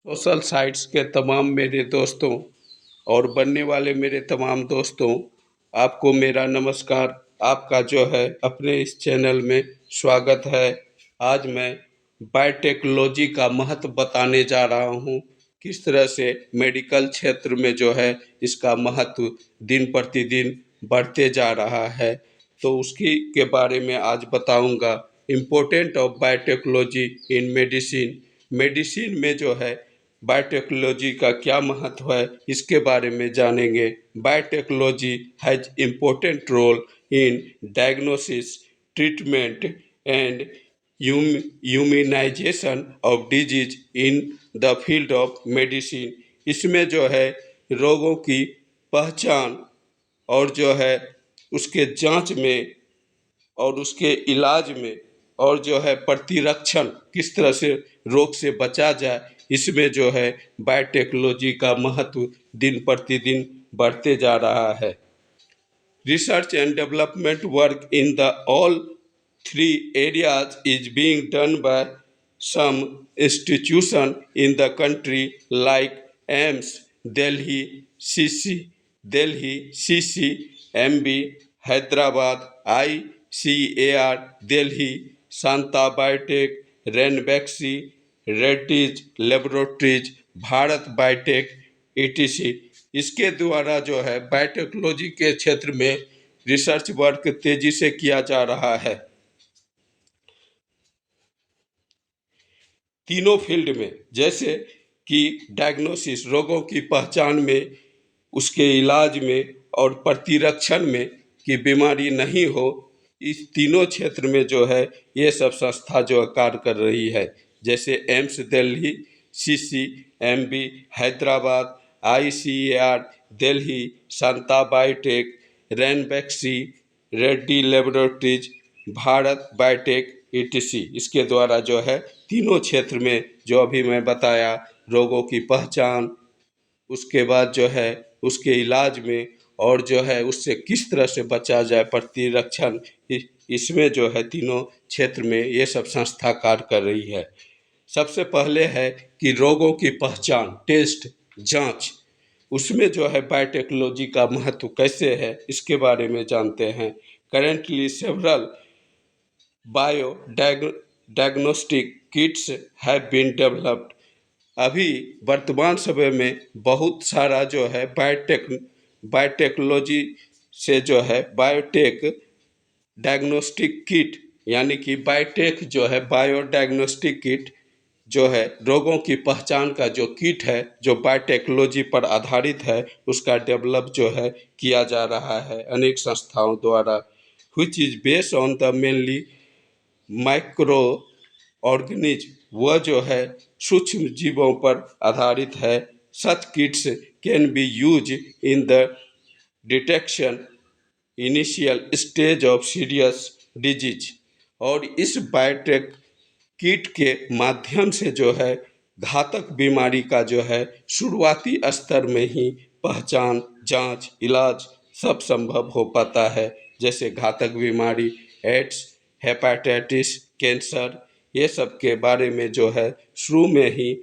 Social sites के तमाम मेरे दोस्तों और बनने वाले मेरे तमाम दोस्तों, आपको मेरा नमस्कार। आपका जो है अपने इस चैनल में स्वागत है। आज मैं बायोटेक्नोलॉजी का महत्व बताने जा रहा हूँ। किस तरह से मेडिकल क्षेत्र में जो है इसका महत्व दिन प्रतिदिन बढ़ते जा रहा है, तो उसकी के बारे में आज बताऊंगा। Important of biotechnology in medicine. Medicine में जो है बायोटेक्नोलॉजी का क्या महत्व है, इसके बारे में जानेंगे। Biotechnology has important role in diagnosis, treatment and humanisation of disease in the field of medicine. इसमें जो है रोगों की पहचान और जो है उसके जांच में और उसके इलाज में और जो है प्रतिरक्षण, किस तरह से रोग से बचा जाए, इसमें जो है बायोटेक्नोलॉजी का महत्व दिन प्रतिदिन बढ़ते जा रहा है। Research and development work in the all three areas is being done by some institution in the country like AIMS, Delhi, CCMB, Hyderabad, ICAR, Delhi, Santa Biotech, Ranbaxy, Reddy's Laboratories, Bharat biotech etc। इसके द्वारा जो है biotechnology के क्षेत्र में research work तेजी से किया जा रहा है। तीनों फील्ड में, जैसे कि डायग्नोसिस रोगों की पहचान में, उसके इलाज में और प्रतिरक्षण में कि बीमारी नहीं हो, इस तीनों क्षेत्र में जो है ये सब संस्था जो कार्य कर रही है। जैसे AIIMS Delhi, CCMB Hyderabad, ICAR Delhi, Shanta biotech, Ranbaxy, Reddy laboratories, Bharat biotech etc। इसके द्वारा जो है तीनों क्षेत्र में जो अभी मैं बताया, रोगों की पहचान, उसके बाद जो है उसके इलाज में और जो है उससे किस तरह से बचा जाए, प्रतिरक्षण, इसमें जो है तीनों क्षेत्र में ये सब संस्था कार्य कर रही है। सबसे पहले है कि रोगों की पहचान, टेस्ट, जांच, उसमें जो है बायोटेक्नोलॉजी का महत्व कैसे है, इसके बारे में जानते हैं। Currently several bio diagnostic kits have been developed. अभी वर्तमान समय में बहुत सारा जो है बायोटेक्नोलॉजी से जो है बायोटेक डायग्नोस्टिक किट, यानी कि बायोटेक जो है बायो डायग्नोस्टिक किट जो है रोगों की पहचान का जो किट है, जो बायोटेक्नोलॉजी पर आधारित है, उसका डेवलप जो है किया जा रहा है अनेक संस्थाओं द्वारा। Which is based on the mainly micro organism, वह जो है सूक्ष्म जीवों पर आधारित है। Such kits can be use in the detection initial stage of serious disease. और इस बायोटेक किट के माध्यम से जो है घातक बीमारी का जो है शुरुआती स्तर में ही पहचान, जांच, इलाज सब संभव हो पाता है। जैसे घातक बीमारी, एड्स, हेपेटाइटिस, कैंसर, ये सब के बारे में जो है शुरू में ही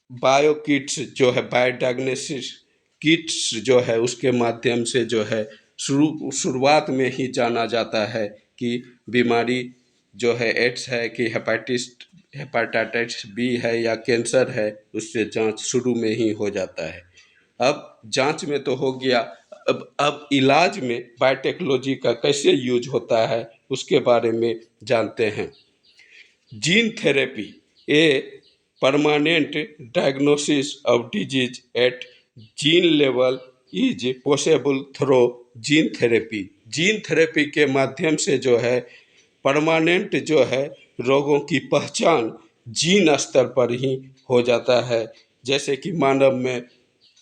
बायो किट्स जो है बायोडायग्नोसिस किट्स जो है उसके माध्यम से जो है शुरुआत में ही जाना जाता है कि बीमारी जो है एड्स है कि हेपेटाइटिस बी है या कैंसर है, उससे जांच शुरू में ही हो जाता है। अब जांच में तो हो गया, अब इलाज में बायोटेक्नोलॉजी का कैसे यूज होता है उसके बारे में जानते हैं। Gene therapy, a permanent diagnosis of disease eight gene level is possible through gene therapy. Gene therapy के माध्यम से जो है परमानेंट जो है रोगों की पहचान जीन स्तर पर ही हो जाता है। जैसे कि मानव में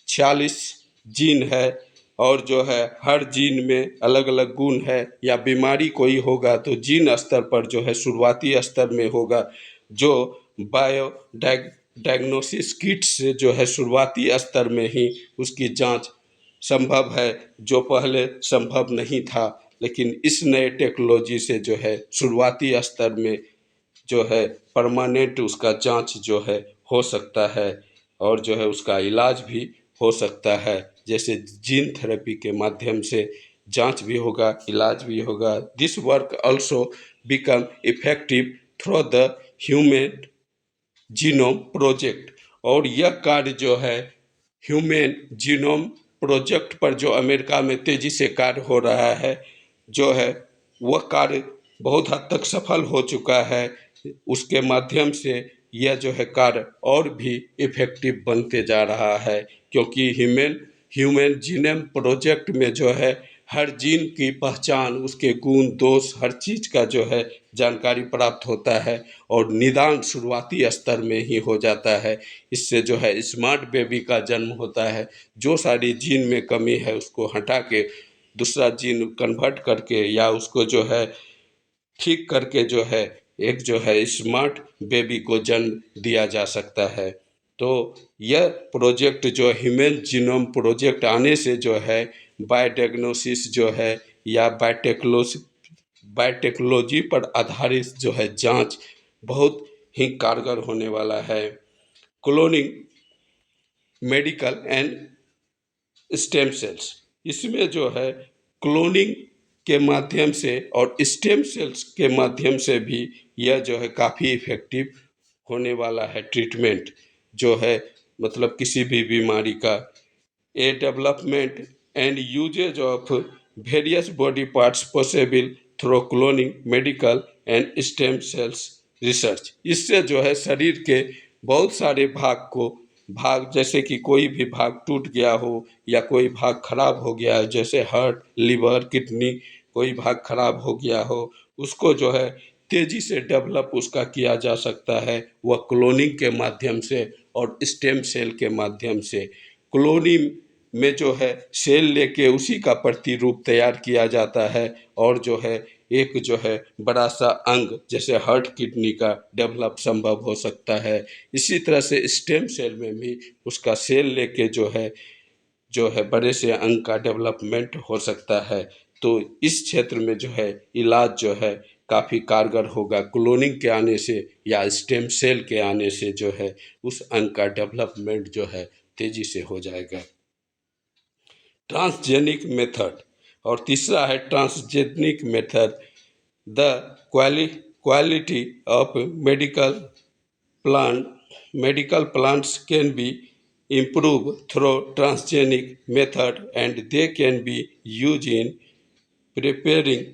46 जीन है और जो है हर जीन में अलग अलग गुण है, या बीमारी कोई होगा तो जीन स्तर पर जो है शुरुआती स्तर में होगा, जो बायो डायग्नोसिस किट से जो है शुरुआती स्तर में ही उसकी जांच संभव है, जो पहले संभव नहीं था। लेकिन इस नए टेक्नोलॉजी से जो है शुरुआती स्तर में जो है परमानेंट उसका जांच जो है हो सकता है और जो है उसका इलाज भी हो सकता है। जैसे जीन थेरेपी के माध्यम से जांच भी होगा, इलाज भी होगा। This work also become effective through the human genome project. और यह कार्य जो है ह्यूमन जीनोम प्रोजेक्ट पर जो अमेरिका में तेजी से कार्य हो रहा है, जो है वह कार्य बहुत हद तक सफल हो चुका है। उसके माध्यम से यह जो है कार्य और भी इफेक्टिव बनते जा रहा है, क्योंकि ह्यूमन ह्यूमन जीनोम प्रोजेक्ट में जो है हर जीन की पहचान, उसके गुण दोष, हर चीज़ का जो है जानकारी प्राप्त होता है और निदान शुरुआती स्तर में ही हो जाता है। इससे जो है स्मार्ट बेबी का जन्म होता है। जो सारी जीन में कमी है उसको हटा के दूसरा जीन कन्वर्ट करके या उसको जो है ठीक करके जो है एक जो है स्मार्ट बेबी को जन्म दिया जा सकता है। तो यह प्रोजेक्ट जो ह्यूमन जीनोम प्रोजेक्ट आने से जो है बायोडायग्नोसिस जो है या बायोटेक्नोलॉजी पर आधारित जो है जांच बहुत ही कारगर होने वाला है। Cloning medical and stem sales, इसमें जो है क्लोनिंग के माध्यम से और स्टेम सेल्स के माध्यम से भी यह जो है काफ़ी इफेक्टिव होने वाला है ट्रीटमेंट, जो है मतलब किसी भी बीमारी का। A development and usages of various body parts possible through cloning medical and stem cells research. इससे जो है शरीर के बहुत सारे भाग जैसे कि कोई भी भाग टूट गया हो या कोई भाग खराब हो गया है, जैसे हार्ट, लिवर, किडनी, कोई भाग खराब हो गया हो, उसको जो है तेजी से डेवलप उसका किया जा सकता है वह क्लोनिंग के माध्यम से और स्टेम सेल के माध्यम से। क्लोनिंग में जो है सेल लेके उसी का प्रतिरूप तैयार किया जाता है और जो है एक जो है बड़ा सा अंग जैसे हार्ट, किडनी का डेवलप संभव हो सकता है। इसी तरह से स्टेम सेल में भी उसका सेल लेके जो है बड़े से अंग का डेवलपमेंट हो सकता है। तो इस क्षेत्र में जो है इलाज जो है काफ़ी कारगर होगा क्लोनिंग के आने से या स्टेम सेल के आने से, जो है उस अंग का डेवलपमेंट जो है तेजी से हो जाएगा। ट्रांसजेनिक मेथड, और तीसरा है transgenic method. The quality of plant medical plants can be improved through transgenic method and they can be used in preparing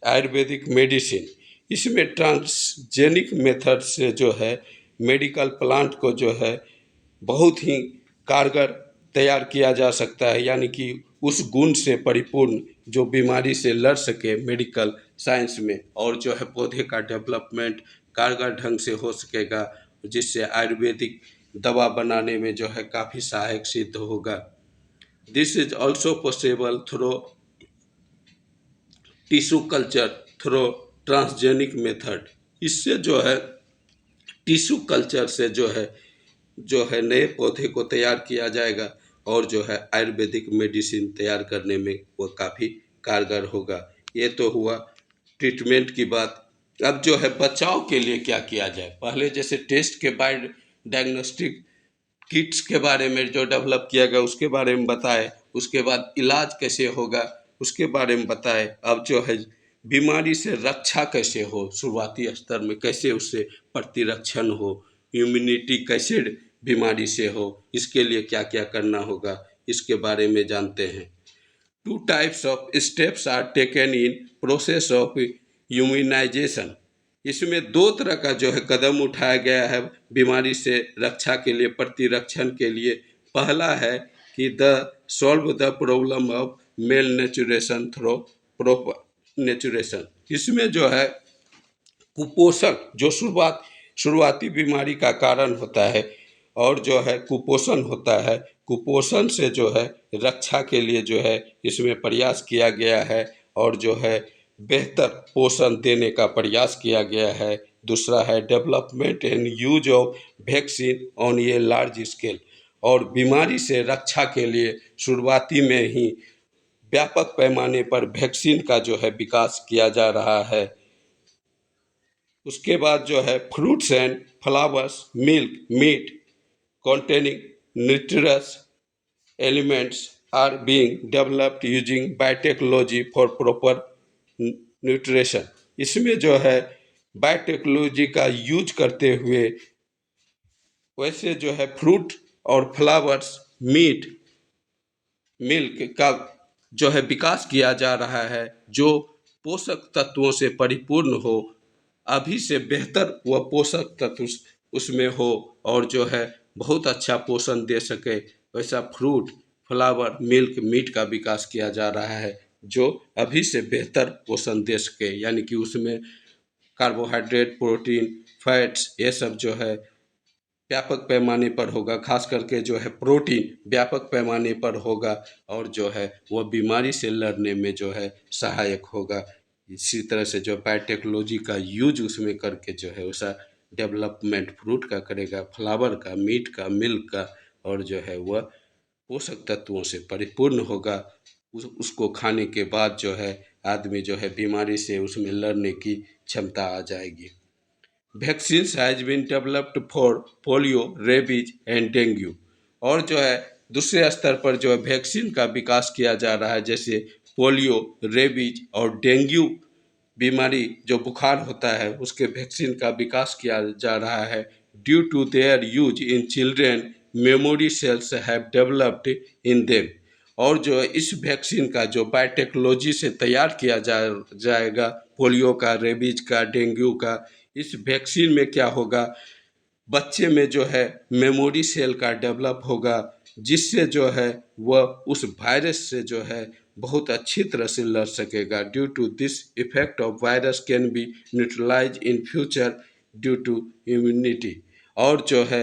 Ayurvedic medicine. इसमें ट्रांसजेनिक मेथड से जो है मेडिकल प्लांट को जो है बहुत ही कारगर तैयार किया जा सकता है, यानी कि उस गुण से परिपूर्ण जो बीमारी से लड़ सके मेडिकल साइंस में, और जो है पौधे का डेवलपमेंट कारगर ढंग से हो सकेगा, जिससे आयुर्वेदिक दवा बनाने में जो है काफ़ी सहायक सिद्ध होगा। This is also possible through tissue culture through transgenic method. इससे जो है टिश्यू कल्चर से जो है नए पौधे को तैयार किया जाएगा और जो है आयुर्वेदिक मेडिसिन तैयार करने में वो काफ़ी कारगर होगा। ये तो हुआ ट्रीटमेंट की बात। अब जो है बचाव के लिए क्या किया जाए, पहले जैसे टेस्ट के बाद डायग्नोस्टिक किट्स के बारे में जो डेवलप किया गया उसके बारे में बताए, उसके बाद इलाज कैसे होगा उसके बारे में बताए। अब जो है बीमारी से रक्षा कैसे हो, शुरुआती स्तर में कैसे उससे प्रतिरक्षण हो, इम्यूनिटी कैसे बीमारी से हो, इसके लिए क्या क्या करना होगा, इसके बारे में जानते हैं। Two types of steps are taken in process of immunisation. इसमें दो तरह का जो है कदम उठाया गया है बीमारी से रक्षा के लिए, प्रतिरक्षण के लिए। पहला है कि the solve the problem of malnutrition through proper nutrition. इसमें जो है कुपोषण जो शुरुआती बीमारी का कारण होता है और जो है कुपोषण होता है, कुपोषण से जो है रक्षा के लिए जो है इसमें प्रयास किया गया है और जो है बेहतर पोषण देने का प्रयास किया गया है। दूसरा है development and use of vaccine on a large scale, और बीमारी से रक्षा के लिए शुरुआती में ही व्यापक पैमाने पर वैक्सीन का जो है विकास किया जा रहा है। उसके बाद जो है fruits and flowers, milk, meat containing nutritious elements are being developed using biotechnology for proper nutrition। इसमें जो है बायोटेक्नोलॉजी का यूज करते हुए वैसे जो है फ्रूट और फ्लावर्स, मीट, मिल्क का जो है विकास किया जा रहा है, जो पोषक तत्वों से परिपूर्ण हो, अभी से बेहतर वह पोषक तत्व उसमें हो और जो है बहुत अच्छा पोषण दे सके, वैसा फ्रूट, फ्लावर, मिल्क, मीट का विकास किया जा रहा है, जो अभी से बेहतर पोषण दे सके। यानी कि उसमें कार्बोहाइड्रेट, प्रोटीन, फैट्स, ये सब जो है व्यापक पैमाने पर होगा, खास करके जो है प्रोटीन व्यापक पैमाने पर होगा और जो है वह बीमारी से लड़ने में जो है सहायक होगा। इसी तरह से जो बायोटेक्नोलॉजी का यूज उसमें करके जो है वैसा डेवलपमेंट फ्रूट का करेगा, फ्लावर का, मीट का, मिल्क का, और जो है वह पोषक तत्वों से परिपूर्ण होगा। उसको खाने के बाद जो है आदमी जो है बीमारी से उसमें लड़ने की क्षमता आ जाएगी। Vaccines has been developed for polio, rabies and dengue. और जो है दूसरे स्तर पर जो है वैक्सीन का विकास किया जा रहा है, जैसे पोलियो, रेबीज और डेंगू बीमारी जो बुखार होता है उसके वैक्सीन का विकास किया जा रहा है। Due to their use in children, memory cells have developed in them. और जो है इस वैक्सीन का जो बायोटेक्नोलॉजी से तैयार किया जाएगा, पोलियो का, रेबीज का, डेंगू का, इस वैक्सीन में क्या होगा, बच्चे में जो है मेमोरी सेल का डेवलप होगा, जिससे जो है वह उस वायरस से जो है बहुत अच्छी तरह से लड़ सकेगा। Due to this effect of virus can be neutralise in future due to immunity. और जो है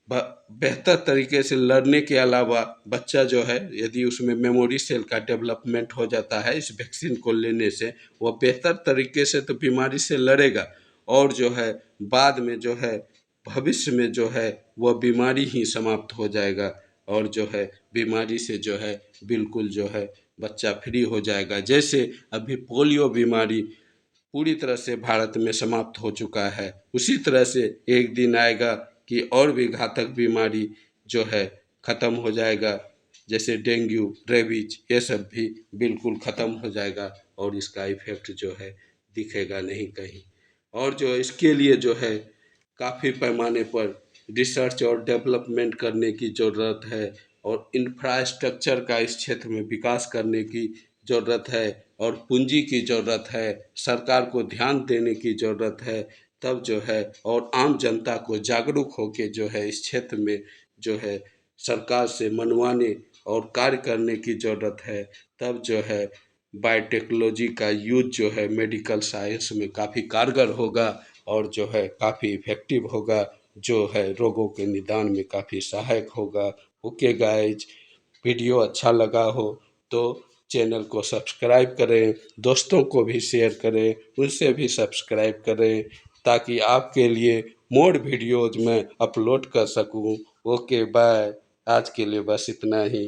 बेहतर तरीके से लड़ने के अलावा बच्चा जो है यदि उसमें मेमोरी सेल का डेवलपमेंट हो जाता है इस वैक्सीन को लेने से, वह बेहतर तरीके से तो बीमारी से लड़ेगा और जो है बाद में जो है भविष्य में जो है वह बीमारी ही समाप्त हो जाएगा और जो है बीमारी से जो है बिल्कुल जो है बच्चा फ्री हो जाएगा। जैसे अभी पोलियो बीमारी पूरी तरह से भारत में समाप्त हो चुका है, उसी तरह से एक दिन आएगा कि और भी घातक बीमारी जो है ख़त्म हो जाएगा, जैसे डेंगू, रेबीज, ये सब भी बिल्कुल ख़त्म हो जाएगा और इसका इफेक्ट जो है दिखेगा नहीं कहीं। और जो इसके लिए जो है काफ़ी पैमाने पर रिसर्च और डेवलपमेंट करने की ज़रूरत है और इंफ्रास्ट्रक्चर का इस क्षेत्र में विकास करने की ज़रूरत है और पूंजी की ज़रूरत है, सरकार को ध्यान देने की ज़रूरत है, तब जो है और आम जनता को जागरूक होकर जो है इस क्षेत्र में जो है सरकार से मनवाने और कार्य करने की ज़रूरत है। तब जो है बायोटेक्नोलॉजी का यूज जो है मेडिकल साइंस में काफ़ी कारगर होगा और जो है काफ़ी इफ़ेक्टिव होगा, जो है रोगों के निदान में काफ़ी सहायक होगा। ओके गाइज, वीडियो अच्छा लगा हो तो चैनल को सब्सक्राइब करें, दोस्तों को भी शेयर करें, उनसे भी सब्सक्राइब करें ताकि आपके लिए मोर वीडियोज़ मैं अपलोड कर सकूं। ओके बाय, आज के लिए बस इतना ही।